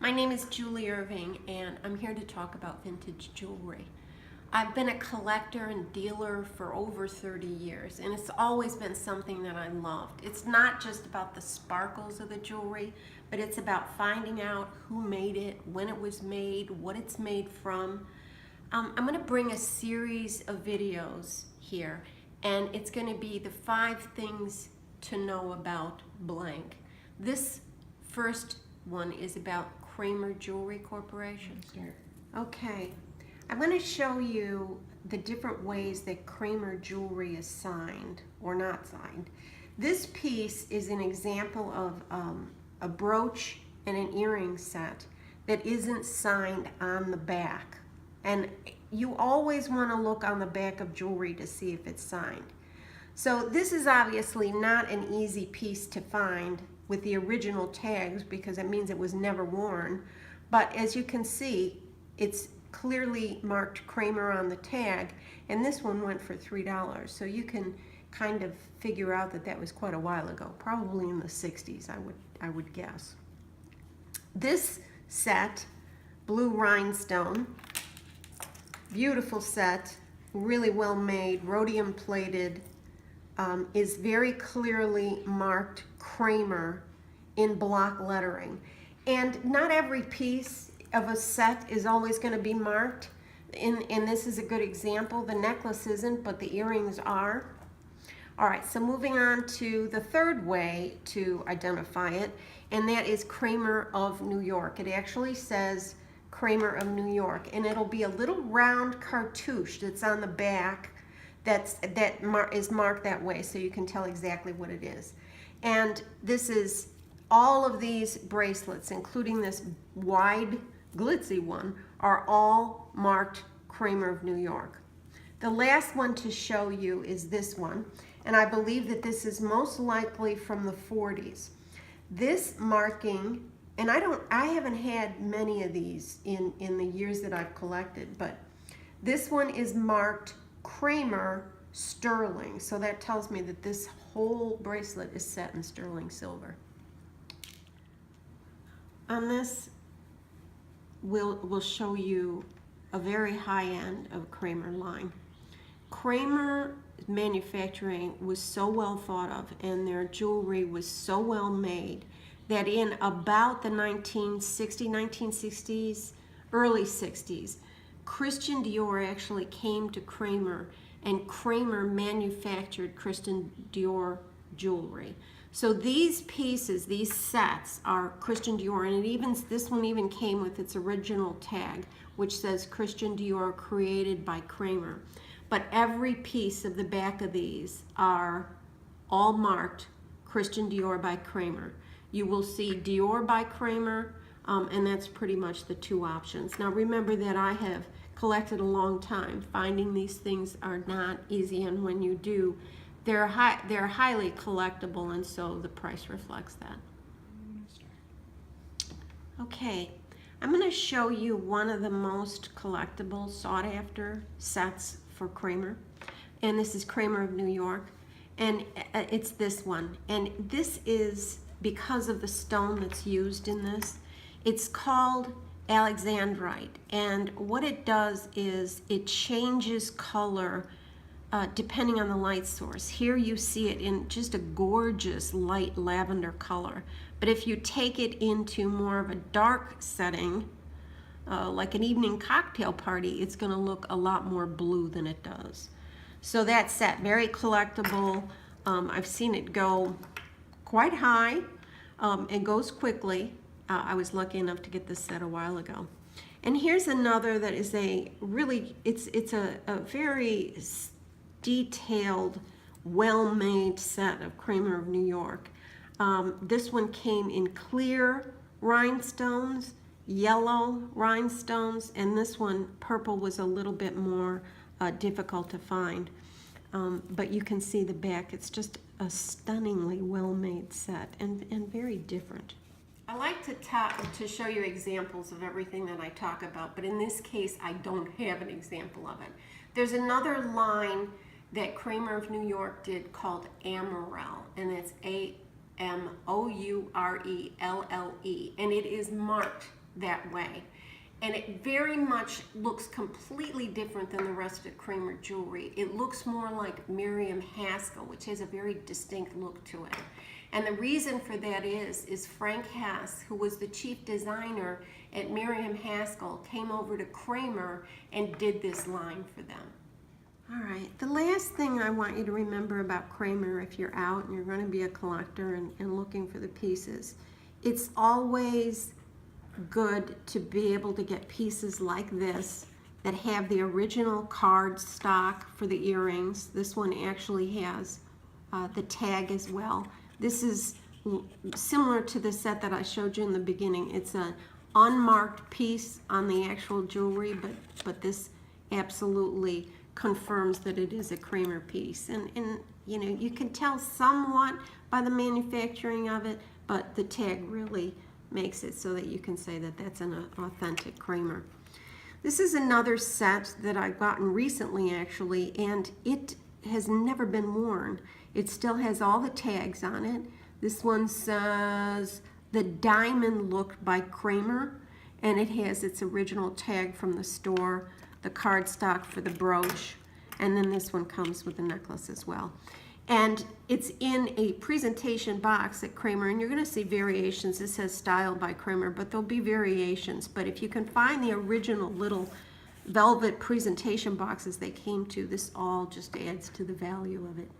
My name is Julie Irving and I'm here to talk about vintage jewelry. I've been a collector and dealer for over 30 years and it's always been something that I loved. It's not just about the sparkles of the jewelry, but it's about finding out who made it, when it was made, what it's made from. I'm going to bring a series of videos here and it's going to be the 5 things to know about blank. This first one is about Kramer Jewelry Corporation. Okay, I'm going to show you the different ways that Kramer jewelry is signed or not signed. This piece is an example of a brooch and an earring set that isn't signed on the back. And you always want to look on the back of jewelry to see if it's signed. So this is obviously not an easy piece to find with the original tags because it means it was never worn. But as you can see, it's clearly marked Kramer on the tag, and this one went for $3. So you can kind of figure out that that was quite a while ago, probably in the 60s, I would guess. This set, blue rhinestone, beautiful set, really well made, rhodium plated, is very clearly marked Kramer in block lettering. And not every piece of a set is always going to be marked. And this is a good example. The necklace isn't, but the earrings are. All right, so moving on to the third way to identify it, and that is Kramer of New York. It actually says Kramer of New York, and it'll be a little round cartouche that's on the back that is marked that way, so you can tell exactly what it is. And this is all of these bracelets, including this wide glitzy one, are all marked Kramer of New York. The last one to show you is this one, and I believe that this is most likely from the 40s. This marking, and I haven't had many of these in the years that I've collected, but this one is marked Kramer sterling, so that tells me that this whole bracelet is set in sterling silver. On this, we'll show you a very high end of Kramer line. Kramer manufacturing was so well thought of and their jewelry was so well made that in about the 1960s, early 60s, Christian Dior actually came to Kramer and Kramer manufactured Christian Dior jewelry. So these pieces, these sets are Christian Dior, and this one even came with its original tag, which says Christian Dior created by Kramer. But every piece of the back of these are all marked Christian Dior by Kramer. You will see Dior by Kramer, and that's pretty much the 2 options. Now remember that I have collected a long time. Finding these things are not easy, and when you do, they're highly collectible, and so the price reflects that. Okay, I'm going to show you one of the most collectible, sought-after sets for Kramer, and this is Kramer of New York, and it's this one, and this is because of the stone that's used in this. It's called Alexandrite, and what it does is it changes color depending on the light source. Here you see it in just a gorgeous light lavender color, but if you take it into more of a dark setting, like an evening cocktail party, it's going to look a lot more blue than it does. So that set, very collectible. I've seen it go quite high. It goes quickly. I was lucky enough to get this set a while ago. And here's another that is a really, it's a very detailed, well-made set of Kramer of New York. This one came in clear rhinestones, yellow rhinestones, and this one, purple, was a little bit more difficult to find. But you can see the back. It's just a stunningly well-made set and very different. I like to show you examples of everything that I talk about, but in this case, I don't have an example of it. There's another line that Kramer of New York did called Amourelle, and it's A-M-O-U-R-E-L-L-E, and it is marked that way. And it very much looks completely different than the rest of Kramer jewelry. It looks more like Miriam Haskell, which has a very distinct look to it. And the reason for that is Frank Hess, who was the chief designer at Miriam Haskell, came over to Kramer and did this line for them. All right, the last thing I want you to remember about Kramer, if you're out and you're going to be a collector and looking for the pieces, it's always good to be able to get pieces like this that have the original card stock for the earrings. This one actually has the tag as well. This is similar to the set that I showed you in the beginning. It's an unmarked piece on the actual jewelry, but this absolutely confirms that it is a Kramer piece. And you know, you can tell somewhat by the manufacturing of it, but the tag really makes it so that you can say that that's an authentic Kramer. This is another set that I've gotten recently actually, and it has never been worn. It still has all the tags on it. This one says the Diamond Look by Kramer, and it has its original tag from the store, the cardstock for the brooch, and then this one comes with the necklace as well. And it's in a presentation box at Kramer, and you're going to see variations. This says styled by Kramer, but there'll be variations. But if you can find the original little velvet presentation boxes they came to, this all just adds to the value of it.